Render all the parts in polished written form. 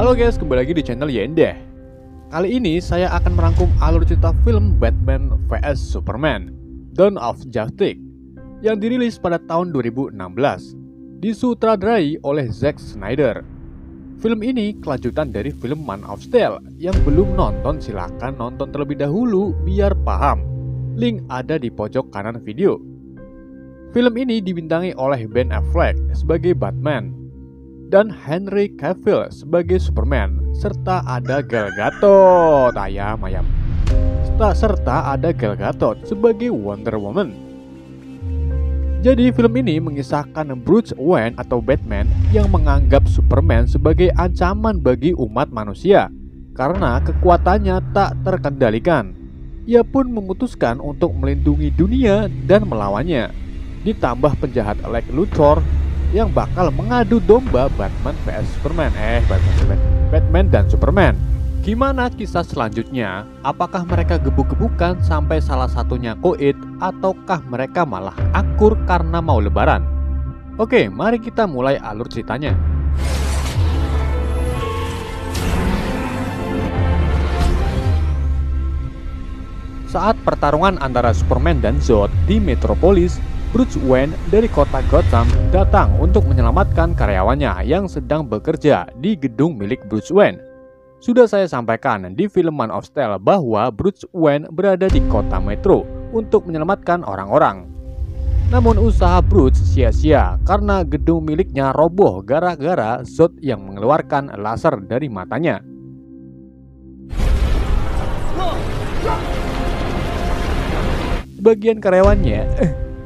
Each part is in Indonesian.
Halo guys, kembali lagi di channel Yendeh. Kali ini saya akan merangkum alur cerita film Batman vs Superman, Dawn of Justice yang dirilis pada tahun 2016, disutradarai oleh Zack Snyder. Film ini kelanjutan dari film Man of Steel. Yang belum nonton silahkan nonton terlebih dahulu biar paham. Link ada di pojok kanan video. Film ini dibintangi oleh Ben Affleck sebagai Batman dan Henry Cavill sebagai Superman, serta ada Gal Gadot, serta ada Gal Gadot sebagai Wonder Woman. Jadi film ini mengisahkan Bruce Wayne atau Batman yang menganggap Superman sebagai ancaman bagi umat manusia karena kekuatannya tak terkendalikan. Ia pun memutuskan untuk melindungi dunia dan melawannya. Ditambah penjahat Lex Luthor yang bakal mengadu domba Batman vs Superman. Batman dan Superman. Gimana kisah selanjutnya? Apakah mereka gebuk-gebukan sampai salah satunya koit, ataukah mereka malah akur karena mau lebaran? Oke, mari kita mulai alur ceritanya. Saat pertarungan antara Superman dan Zod di Metropolis, Bruce Wayne dari kota Gotham datang untuk menyelamatkan karyawannya yang sedang bekerja di gedung milik Bruce Wayne. Sudah saya sampaikan di film Man of Steel bahwa Bruce Wayne berada di kota Metro untuk menyelamatkan orang-orang. Namun usaha Bruce sia-sia karena gedung miliknya roboh gara-gara Zod yang mengeluarkan laser dari matanya.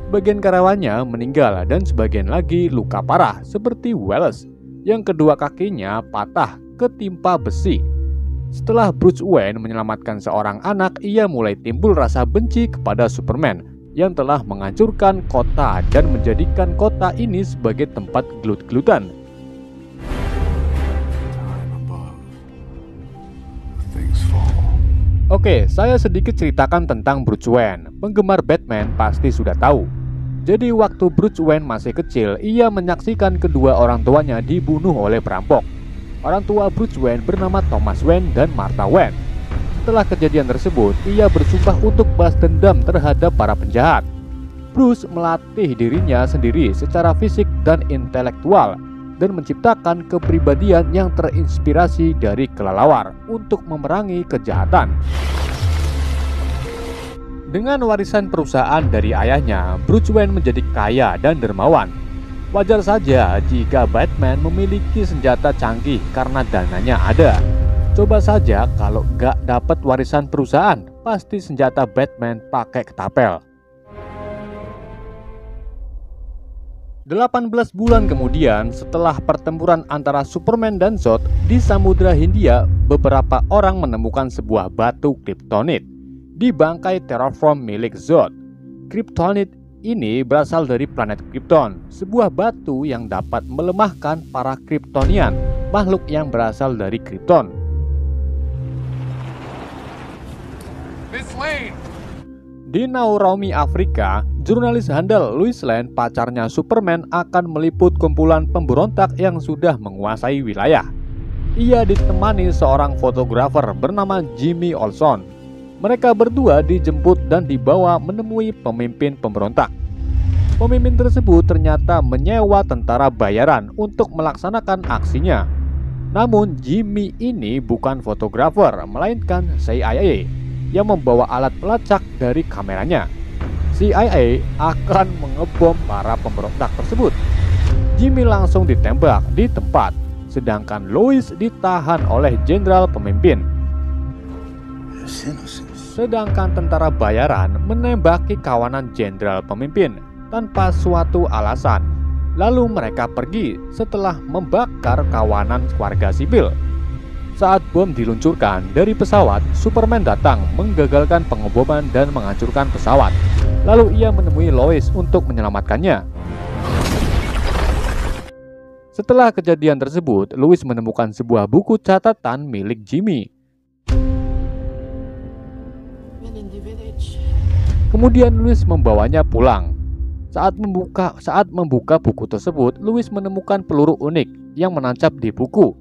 Bagian karyawannya meninggal dan sebagian lagi luka parah seperti Wallace yang kedua kakinya patah ketimpa besi. Setelah Bruce Wayne menyelamatkan seorang anak, ia mulai timbul rasa benci kepada Superman yang telah menghancurkan kota dan menjadikan kota ini sebagai tempat gelut-gelutan. Oke, saya sedikit ceritakan tentang Bruce Wayne. Penggemar Batman pasti sudah tahu. Jadi waktu Bruce Wayne masih kecil, ia menyaksikan kedua orang tuanya dibunuh oleh perampok. Orang tua Bruce Wayne bernama Thomas Wayne dan Martha Wayne. Setelah kejadian tersebut, ia bersumpah untuk balas dendam terhadap para penjahat. Bruce melatih dirinya sendiri secara fisik dan intelektual dan menciptakan kepribadian yang terinspirasi dari kelelawar untuk memerangi kejahatan. Dengan warisan perusahaan dari ayahnya, Bruce Wayne menjadi kaya dan dermawan. Wajar saja jika Batman memiliki senjata canggih karena dananya ada. Coba saja kalau gak dapat warisan perusahaan, pasti senjata Batman pakai ketapel. 18 bulan kemudian, setelah pertempuran antara Superman dan Zod di Samudra Hindia, beberapa orang menemukan sebuah batu Kryptonite di bangkai terraform milik Zod. Kryptonite ini berasal dari planet Krypton, sebuah batu yang dapat melemahkan para Kryptonian, makhluk yang berasal dari Krypton. Di Naomi, Afrika, jurnalis handal Lois Lane, pacarnya Superman, akan meliput kumpulan pemberontak yang sudah menguasai wilayah. Ia ditemani seorang fotografer bernama Jimmy Olsen. Mereka berdua dijemput dan dibawa menemui pemimpin pemberontak. Pemimpin tersebut ternyata menyewa tentara bayaran untuk melaksanakan aksinya. Namun Jimmy ini bukan fotografer, melainkan CIA yang membawa alat pelacak dari kameranya. CIA akan mengebom para pemberontak tersebut. Jimmy langsung ditembak di tempat, sedangkan Lois ditahan oleh jenderal pemimpin. Sedangkan tentara bayaran menembaki kawanan jenderal pemimpin tanpa suatu alasan. Lalu mereka pergi setelah membakar kawanan warga sipil. Saat bom diluncurkan dari pesawat, Superman datang menggagalkan pengeboman dan menghancurkan pesawat. Lalu ia menemui Lois untuk menyelamatkannya. Setelah kejadian tersebut, Lois menemukan sebuah buku catatan milik Jimmy. Kemudian Lois membawanya pulang. Saat membuka buku tersebut, Lois menemukan peluru unik yang menancap di buku.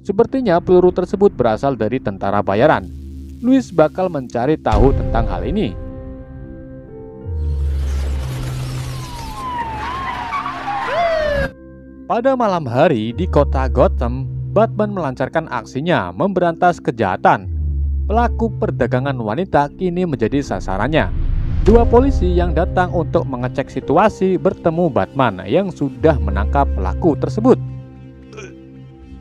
Sepertinya peluru tersebut berasal dari tentara bayaran. Louis bakal mencari tahu tentang hal ini. Pada malam hari di kota Gotham, Batman melancarkan aksinya memberantas kejahatan. Pelaku perdagangan wanita kini menjadi sasarannya. Dua polisi yang datang untuk mengecek situasi bertemu Batman yang sudah menangkap pelaku tersebut.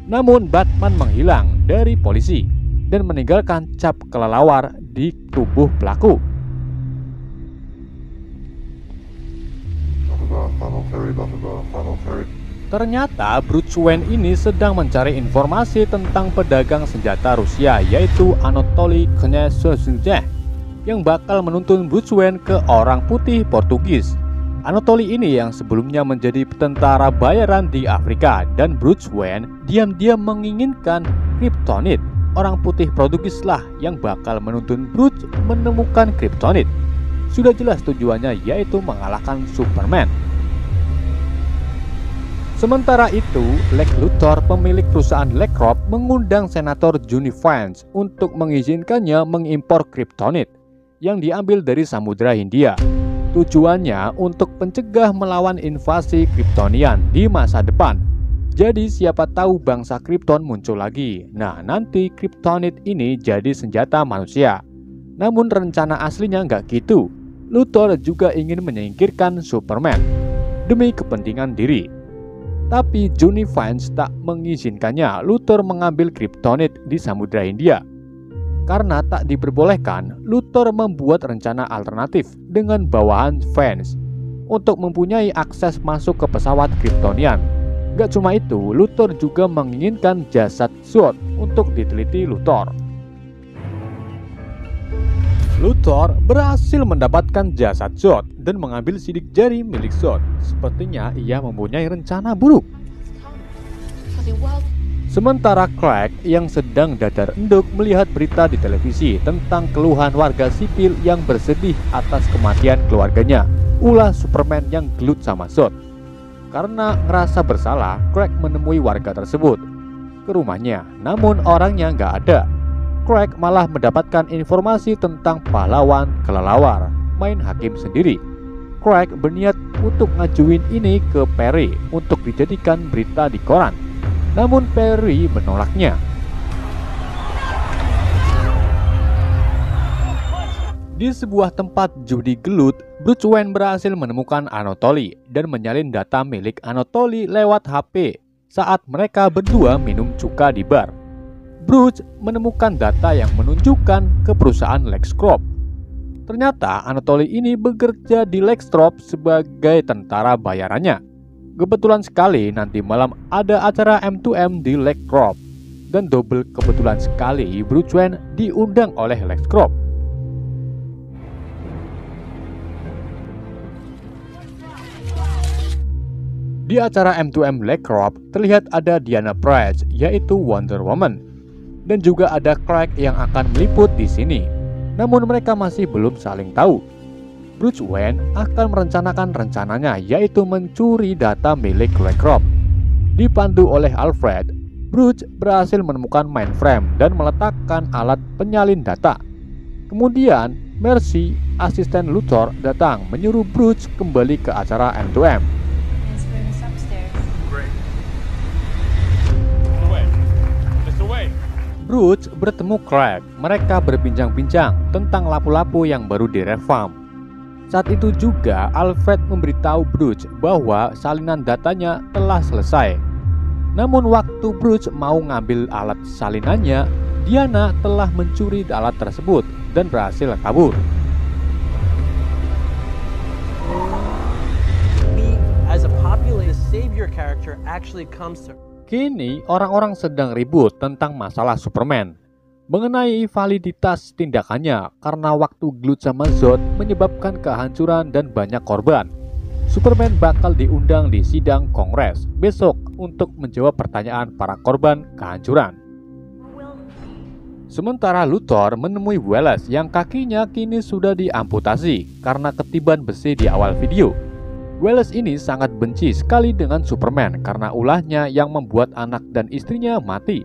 Namun Batman menghilang dari polisi dan meninggalkan cap kelelawar di tubuh pelaku. Ternyata Bruce Wayne ini sedang mencari informasi tentang pedagang senjata Rusia, yaitu Anatoly Knyazev, yang bakal menuntun Bruce Wayne ke orang putih Portugis. Anatoly ini yang sebelumnya menjadi tentara bayaran di Afrika, dan Bruce Wayne diam-diam menginginkan Kryptonite. Orang putih Portugis lah yang bakal menuntun Bruce menemukan Kryptonite. Sudah jelas tujuannya, yaitu mengalahkan Superman. Sementara itu, Lex Luthor, pemilik perusahaan Lex Corp, mengundang Senator Johnny Vance untuk mengizinkannya mengimpor Kryptonite yang diambil dari Samudra Hindia. Tujuannya untuk mencegah melawan invasi Kryptonian di masa depan. Jadi siapa tahu bangsa Krypton muncul lagi. Nah, nanti Kryptonite ini jadi senjata manusia. Namun rencana aslinya nggak gitu. Luthor juga ingin menyingkirkan Superman demi kepentingan diri. Tapi Johnny Vance tak mengizinkannya Luthor mengambil Kryptonite di Samudra Hindia. Karena tak diperbolehkan, Luthor membuat rencana alternatif dengan bawahan Vance untuk mempunyai akses masuk ke pesawat Kryptonian. Gak cuma itu, Luthor juga menginginkan jasad Zod untuk diteliti Luthor. Luthor berhasil mendapatkan jasad Zod dan mengambil sidik jari milik Zod. Sepertinya ia mempunyai rencana buruk. Sementara Clark yang sedang dadar enduk melihat berita di televisi tentang keluhan warga sipil yang bersedih atas kematian keluarganya, ulah Superman yang gelut sama Zod. Karena ngerasa bersalah, Clark menemui warga tersebut ke rumahnya, namun orangnya nggak ada. Clark malah mendapatkan informasi tentang pahlawan kelelawar, main hakim sendiri. Clark berniat untuk ngajuin ini ke Perry untuk dijadikan berita di koran. Namun Perry menolaknya. Di sebuah tempat judi gelut, Bruce Wayne berhasil menemukan Anatoly dan menyalin data milik Anatoly lewat HP saat mereka berdua minum cuka di bar. Bruce menemukan data yang menunjukkan ke perusahaan Lex Corp. Ternyata Anatoly ini bekerja di Lex Corp sebagai tentara bayarannya. Kebetulan sekali nanti malam ada acara M2M di Lex Corp. Dan double kebetulan sekali Bruce Wayne diundang oleh Lex Corp. Di acara M2M Lex Corp terlihat ada Diana Prince, yaitu Wonder Woman. Dan juga ada Clark yang akan meliput di sini. Namun mereka masih belum saling tahu. Bruce Wayne akan merencanakan rencananya, yaitu mencuri data milik Lex Corp. Dipandu oleh Alfred, Bruce berhasil menemukan mainframe dan meletakkan alat penyalin data. Kemudian Mercy, asisten Luthor, datang menyuruh Bruce kembali ke acara M2M. Bruce bertemu Clark. Mereka berbincang-bincang tentang lapu-lapu yang baru direform. Saat itu juga Alfred memberitahu Bruce bahwa salinan datanya telah selesai. Namun waktu Bruce mau ngambil alat salinannya, Diana telah mencuri alat tersebut dan berhasil kabur. Kini orang-orang sedang ribut tentang masalah Superman mengenai validitas tindakannya karena waktu gelut sama Zod menyebabkan kehancuran dan banyak korban. Superman bakal diundang di sidang Kongres besok untuk menjawab pertanyaan para korban kehancuran. Sementara Luthor menemui Wallace yang kakinya kini sudah diamputasi karena ketiban besi di awal video. Wallace ini sangat benci sekali dengan Superman karena ulahnya yang membuat anak dan istrinya mati.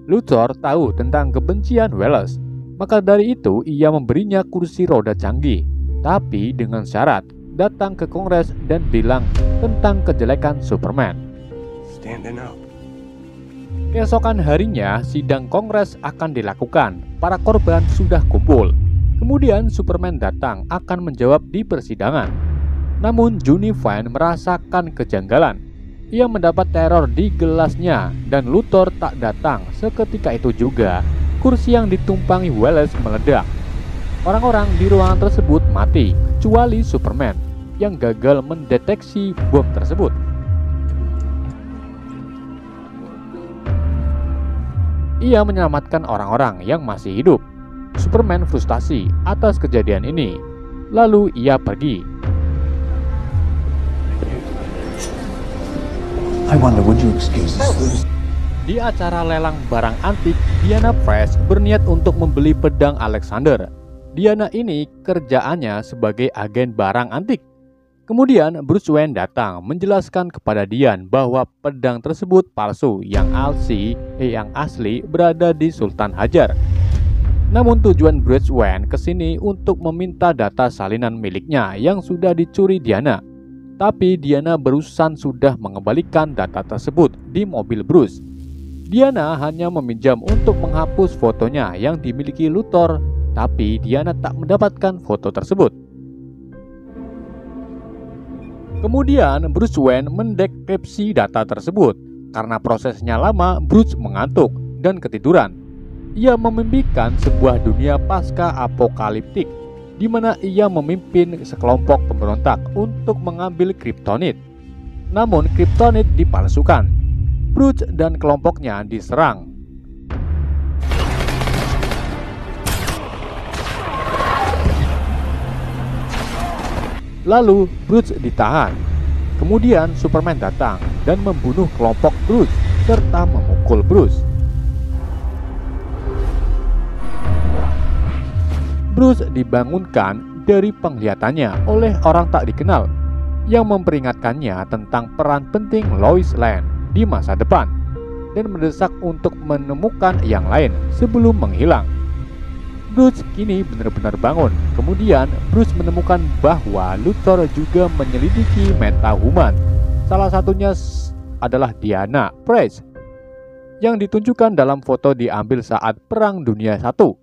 Luthor tahu tentang kebencian Wallace, maka dari itu ia memberinya kursi roda canggih, tapi dengan syarat datang ke Kongres dan bilang tentang kejelekan Superman. Standing up. Keesokan harinya, sidang Kongres akan dilakukan. Para korban sudah kumpul. Kemudian Superman datang akan menjawab di persidangan. Namun Johnny Fine merasakan kejanggalan. Ia mendapat teror di gelasnya dan Luthor tak datang. Seketika itu juga, kursi yang ditumpangi Wallace meledak. Orang-orang di ruangan tersebut mati, kecuali Superman yang gagal mendeteksi bom tersebut. Ia menyelamatkan orang-orang yang masih hidup. Superman frustasi atas kejadian ini. Lalu ia pergi. I wonder, would you excuse us? Di acara lelang barang antik, Diana Prince berniat untuk membeli pedang Alexander. Diana ini kerjaannya sebagai agen barang antik. Kemudian Bruce Wayne datang menjelaskan kepada Dian bahwa pedang tersebut palsu, yang asli berada di Sultan Hajar. Namun tujuan Bruce Wayne kesini untuk meminta data salinan miliknya yang sudah dicuri Diana. Tapi Diana barusan sudah mengembalikan data tersebut di mobil Bruce. Diana hanya meminjam untuk menghapus fotonya yang dimiliki Luthor, tapi Diana tak mendapatkan foto tersebut. Kemudian Bruce Wayne mendekripsi data tersebut. Karena prosesnya lama, Bruce mengantuk dan ketiduran. Ia memimpikan sebuah dunia pasca apokaliptik di mana ia memimpin sekelompok pemberontak untuk mengambil Kryptonite. Namun Kryptonite dipalsukan. Bruce dan kelompoknya diserang. Lalu Bruce ditahan. Kemudian Superman datang dan membunuh kelompok Bruce serta memukul Bruce. Bruce dibangunkan dari penglihatannya oleh orang tak dikenal yang memperingatkannya tentang peran penting Lois Lane di masa depan dan mendesak untuk menemukan yang lain sebelum menghilang. Bruce kini benar-benar bangun. Kemudian Bruce menemukan bahwa Luthor juga menyelidiki metahuman. Salah satunya adalah Diana Prince yang ditunjukkan dalam foto diambil saat Perang Dunia I.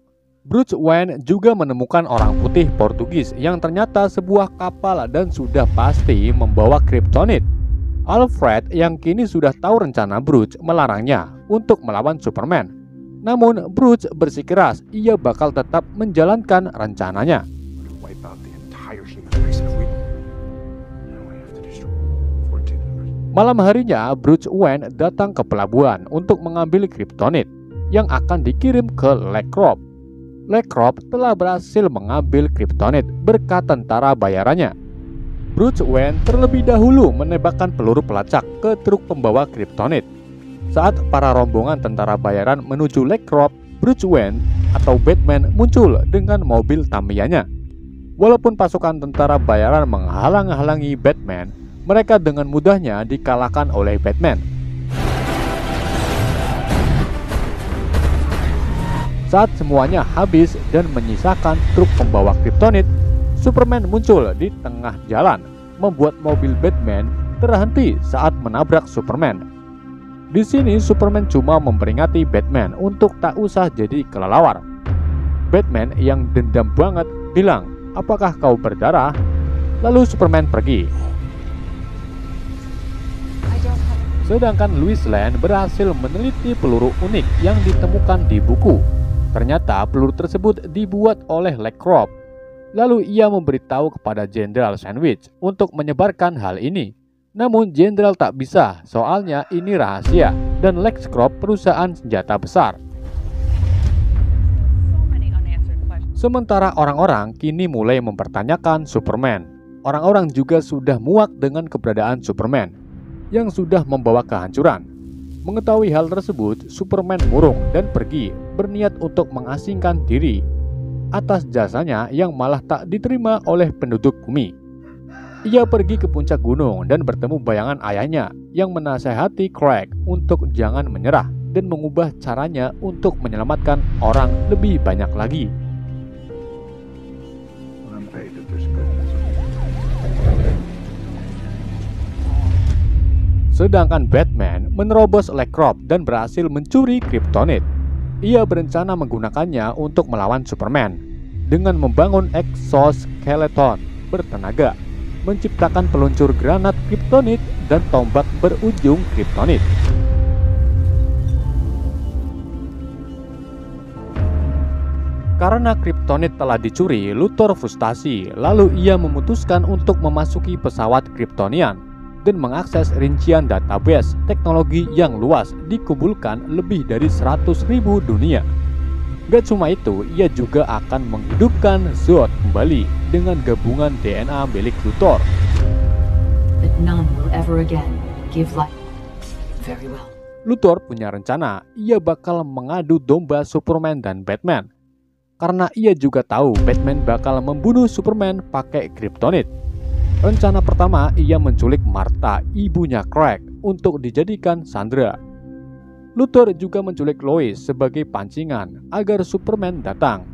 Bruce Wayne juga menemukan orang putih Portugis yang ternyata sebuah kapal dan sudah pasti membawa Kryptonite. Alfred yang kini sudah tahu rencana Bruce melarangnya untuk melawan Superman. Namun Bruce bersikeras ia bakal tetap menjalankan rencananya. Malam harinya Bruce Wayne datang ke pelabuhan untuk mengambil Kryptonite yang akan dikirim ke Leckrop. Leckrop telah berhasil mengambil Kryptonite berkat tentara bayarannya. Bruce Wayne terlebih dahulu menembakkan peluru pelacak ke truk pembawa Kryptonite. Saat para rombongan tentara bayaran menuju Leckrop, Bruce Wayne atau Batman muncul dengan mobil Tamiya-nya. Walaupun pasukan tentara bayaran menghalang-halangi Batman, mereka dengan mudahnya dikalahkan oleh Batman. Saat semuanya habis dan menyisakan truk pembawa Kryptonite, Superman muncul di tengah jalan, membuat mobil Batman terhenti saat menabrak Superman. Di sini Superman cuma memperingati Batman untuk tak usah jadi kelelawar. Batman yang dendam banget bilang, "Apakah kau berdarah?" Lalu Superman pergi. Sedangkan Lois Lane berhasil meneliti peluru unik yang ditemukan di buku. Ternyata peluru tersebut dibuat oleh Leckrop. Lalu ia memberitahu kepada Jenderal Sandwich untuk menyebarkan hal ini. Namun Jenderal tak bisa, soalnya ini rahasia dan Leckrop perusahaan senjata besar. Sementara orang-orang kini mulai mempertanyakan Superman. Orang-orang juga sudah muak dengan keberadaan Superman yang sudah membawa kehancuran. Mengetahui hal tersebut, Superman murung dan pergi, berniat untuk mengasingkan diri atas jasanya yang malah tak diterima oleh penduduk bumi. Ia pergi ke puncak gunung dan bertemu bayangan ayahnya yang menasehati Craig untuk jangan menyerah. dan mengubah caranya untuk menyelamatkan orang lebih banyak lagi. Sedangkan Batman menerobos Lakecorp dan berhasil mencuri Kryptonite. Ia berencana menggunakannya untuk melawan Superman dengan membangun exoskeleton bertenaga, menciptakan peluncur granat Kryptonite dan tombak berujung Kryptonite. Karena Kryptonite telah dicuri, Luthor frustasi, lalu ia memutuskan untuk memasuki pesawat Kryptonian dan mengakses rincian database teknologi yang luas dikumpulkan lebih dari 100.000 dunia. Gak cuma itu, ia juga akan menghidupkan Zod kembali dengan gabungan DNA milik Luthor. But none will ever again give life. Very well. Luthor punya rencana, ia bakal mengadu domba Superman dan Batman. Karena ia juga tahu Batman bakal membunuh Superman pakai Kryptonite. Rencana pertama, ia menculik Martha, ibunya Craig, untuk dijadikan sandera. Luthor juga menculik Lois sebagai pancingan agar Superman datang.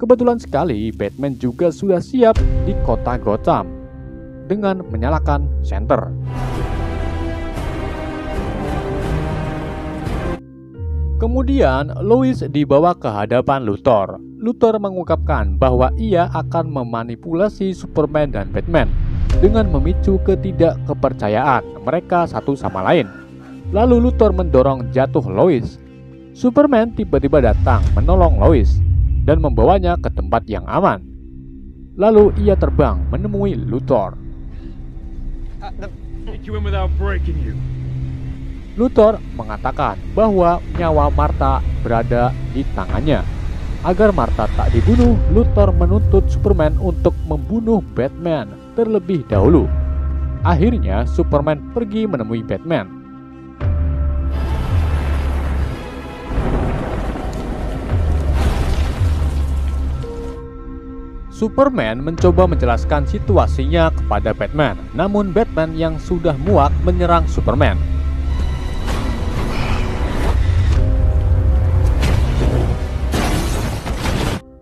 Kebetulan sekali, Batman juga sudah siap di kota Gotham dengan menyalakan senter. Kemudian, Lois dibawa ke hadapan Luthor. Luthor mengungkapkan bahwa ia akan memanipulasi Superman dan Batman dengan memicu ketidakkepercayaan mereka satu sama lain. Lalu Luthor mendorong jatuh Lois. Superman tiba-tiba datang menolong Lois dan membawanya ke tempat yang aman. Lalu ia terbang menemui Luthor. Luthor mengatakan bahwa nyawa Martha berada di tangannya. Agar Martha tak dibunuh, Luthor menuntut Superman untuk membunuh Batman terlebih dahulu. Akhirnya Superman pergi menemui Batman. Superman mencoba menjelaskan situasinya kepada Batman, namun Batman yang sudah muak menyerang Superman.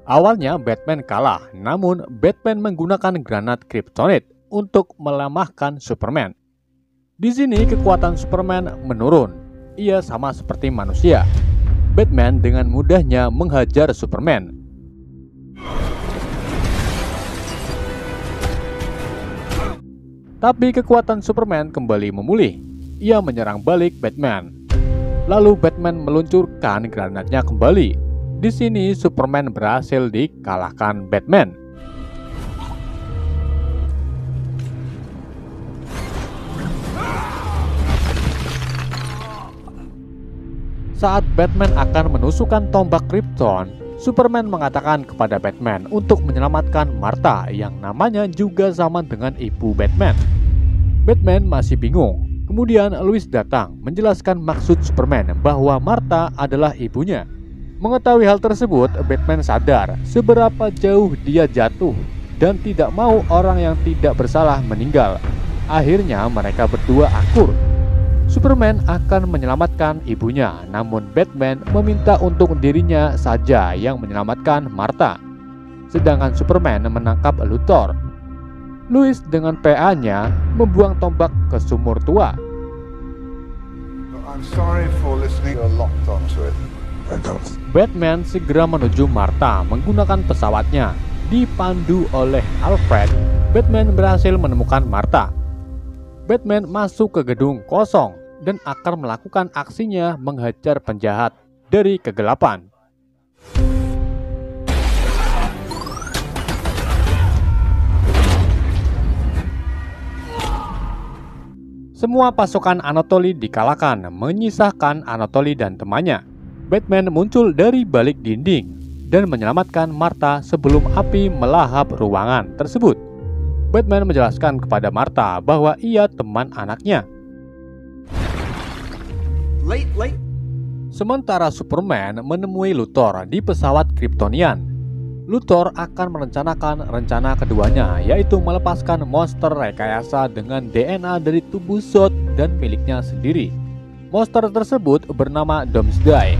Awalnya Batman kalah, namun Batman menggunakan granat Kryptonite untuk melemahkan Superman. Di sini kekuatan Superman menurun. Ia sama seperti manusia. Batman dengan mudahnya menghajar Superman. Tapi kekuatan Superman kembali memulih. Ia menyerang balik Batman. Lalu Batman meluncurkan granatnya kembali. Di sini Superman berhasil dikalahkan Batman. Saat Batman akan menusukkan tombak Krypton, Superman mengatakan kepada Batman untuk menyelamatkan Martha yang namanya juga sama dengan ibu Batman. Batman masih bingung. Kemudian Lois datang menjelaskan maksud Superman bahwa Martha adalah ibunya. Mengetahui hal tersebut, Batman sadar seberapa jauh dia jatuh dan tidak mau orang yang tidak bersalah meninggal. Akhirnya mereka berdua akur. Superman akan menyelamatkan ibunya, namun Batman meminta untuk dirinya saja yang menyelamatkan Martha. Sedangkan Superman menangkap Luthor. Lois dengan PA-nya membuang tombak ke sumur tua. I'm sorry for listening. You're locked onto it. Batman segera menuju Martha menggunakan pesawatnya. Dipandu oleh Alfred, Batman berhasil menemukan Martha. Batman masuk ke gedung kosong dan akan melakukan aksinya menghajar penjahat dari kegelapan. Semua pasukan Anatoly dikalahkan, menyisakan Anatoly dan temannya. Batman muncul dari balik dinding dan menyelamatkan Martha sebelum api melahap ruangan tersebut. Batman menjelaskan kepada Martha bahwa ia teman anaknya. Sementara Superman menemui Luthor di pesawat Kryptonian. Luthor akan merencanakan rencana keduanya, yaitu melepaskan monster rekayasa dengan DNA dari tubuh Zod dan miliknya sendiri. Monster tersebut bernama Doomsday.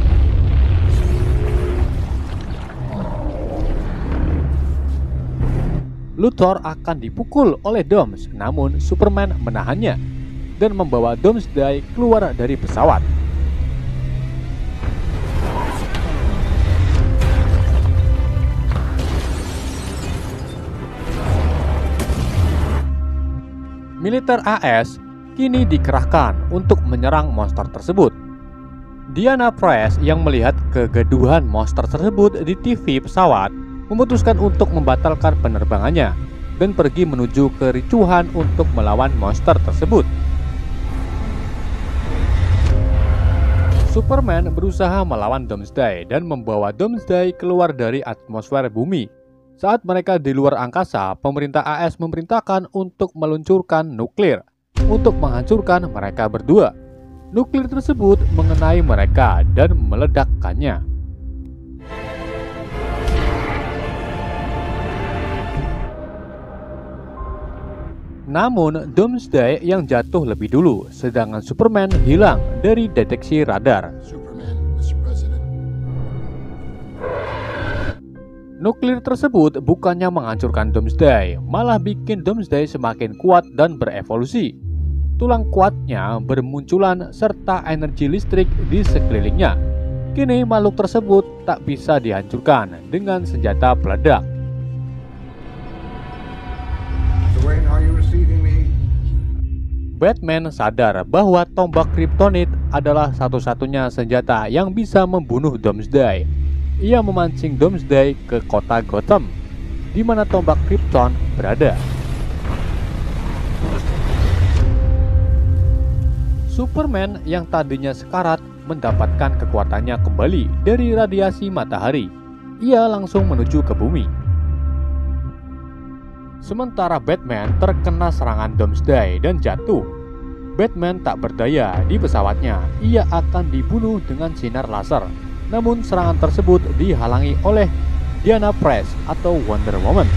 Luthor akan dipukul oleh Dooms, namun Superman menahannya dan membawa Doomsday keluar dari pesawat. Militer AS kini dikerahkan untuk menyerang monster tersebut. Diana Prince yang melihat kegaduhan monster tersebut di TV pesawat memutuskan untuk membatalkan penerbangannya dan pergi menuju kericuhan untuk melawan monster tersebut. Superman berusaha melawan Doomsday dan membawa Doomsday keluar dari atmosfer bumi. Saat mereka di luar angkasa, pemerintah AS memerintahkan untuk meluncurkan nuklir untuk menghancurkan mereka berdua. Nuklir tersebut mengenai mereka dan meledakkannya. Namun, Doomsday yang jatuh lebih dulu, sedangkan Superman hilang dari deteksi radar. Nuklir tersebut bukannya menghancurkan Doomsday, malah bikin Doomsday semakin kuat dan berevolusi. Tulang kuatnya bermunculan serta energi listrik di sekelilingnya. Kini makhluk tersebut tak bisa dihancurkan dengan senjata peledak. Dwayne, are you receiving me? Batman sadar bahwa tombak Kryptonite adalah satu-satunya senjata yang bisa membunuh Doomsday. Ia memancing Doomsday ke kota Gotham, di mana tombak Krypton berada. Superman yang tadinya sekarat mendapatkan kekuatannya kembali dari radiasi matahari. Ia langsung menuju ke bumi. Sementara Batman terkena serangan Doomsday dan jatuh. Batman tak berdaya di pesawatnya. Ia akan dibunuh dengan sinar laser. Namun serangan tersebut dihalangi oleh Diana Prince atau Wonder Woman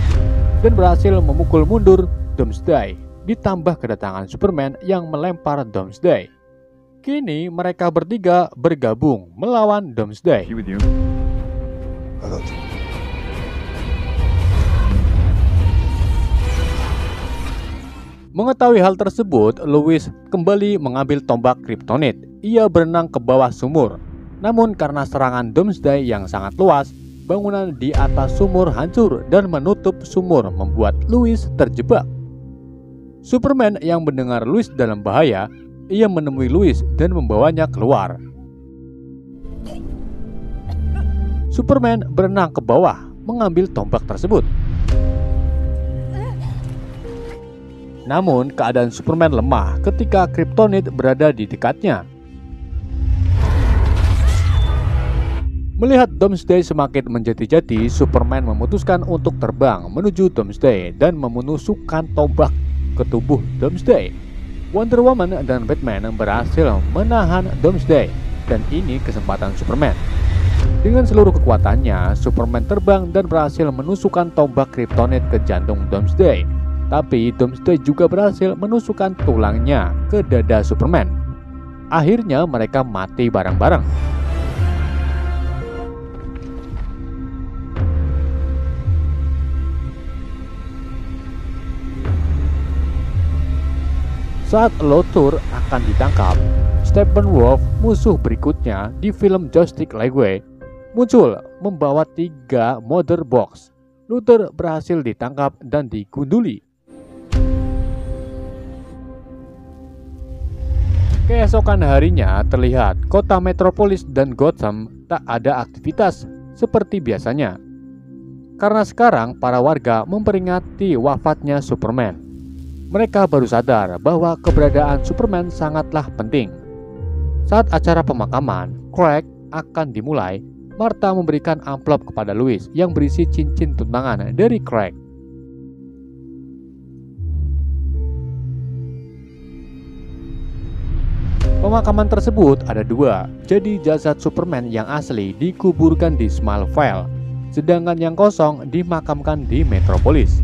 dan berhasil memukul mundur Doomsday, ditambah kedatangan Superman yang melempar Doomsday. Kini mereka bertiga bergabung melawan Doomsday. Mengetahui hal tersebut, Lois kembali mengambil tombak Kryptonite. Ia berenang ke bawah sumur. Namun karena serangan Doomsday yang sangat luas, bangunan di atas sumur hancur dan menutup sumur, membuat Lois terjebak. Superman yang mendengar Lois dalam bahaya, ia menemui Lois dan membawanya keluar. Superman berenang ke bawah, mengambil tombak tersebut. Namun keadaan Superman lemah ketika Kryptonite berada di dekatnya. Melihat Doomsday semakin menjadi-jadi, Superman memutuskan untuk terbang menuju Doomsday dan menusukkan tombak ke tubuh Doomsday. Wonder Woman dan Batman berhasil menahan Doomsday, dan ini kesempatan Superman. Dengan seluruh kekuatannya, Superman terbang dan berhasil menusukkan tombak Kryptonite ke jantung Doomsday. Tapi Doomsday juga berhasil menusukkan tulangnya ke dada Superman. Akhirnya mereka mati bareng-bareng. Saat Luthor akan ditangkap, Steppenwolf, musuh berikutnya di film Justice League, muncul membawa 3 Mother Box. Luthor berhasil ditangkap dan digunduli. Keesokan harinya terlihat kota Metropolis dan Gotham tak ada aktivitas seperti biasanya. Karena sekarang para warga memperingati wafatnya Superman. Mereka baru sadar bahwa keberadaan Superman sangatlah penting. Saat acara pemakaman Craig akan dimulai, Martha memberikan amplop kepada Lois yang berisi cincin tunangan dari Craig. Pemakaman tersebut ada 2, jadi jasad Superman yang asli dikuburkan di Smallville, sedangkan yang kosong dimakamkan di Metropolis.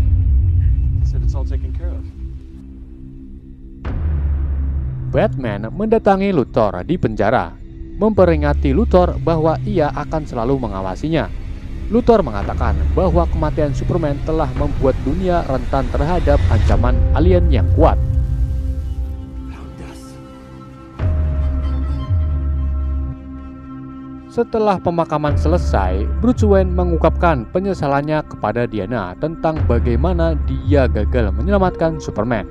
Batman mendatangi Luthor di penjara, memperingati Luthor bahwa ia akan selalu mengawasinya. Luthor mengatakan bahwa kematian Superman telah membuat dunia rentan terhadap ancaman alien yang kuat. Setelah pemakaman selesai, Bruce Wayne mengungkapkan penyesalannya kepada Diana tentang bagaimana dia gagal menyelamatkan Superman.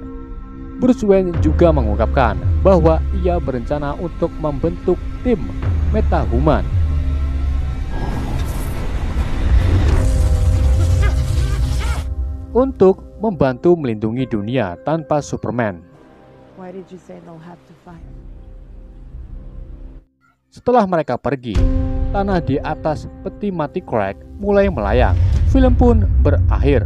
Bruce Wayne juga mengungkapkan bahwa ia berencana untuk membentuk tim Metahuman. Untuk membantu melindungi dunia tanpa Superman. Why did you say they'll have to fight? Setelah mereka pergi, tanah di atas peti mati Craig mulai melayang. Film pun berakhir.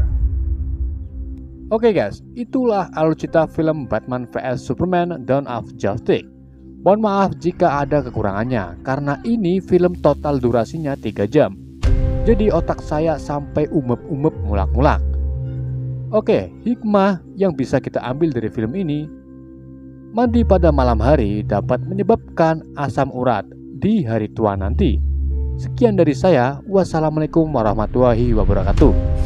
Oke guys, itulah alur cerita film Batman vs Superman Dawn of Justice. Mohon maaf jika ada kekurangannya, karena ini film total durasinya 3 jam. Jadi otak saya sampai umep-umep mulak-mulak. Oke, hikmah yang bisa kita ambil dari film ini: mandi pada malam hari dapat menyebabkan asam urat di hari tua nanti. Sekian dari saya. Wassalamualaikum warahmatullahi wabarakatuh.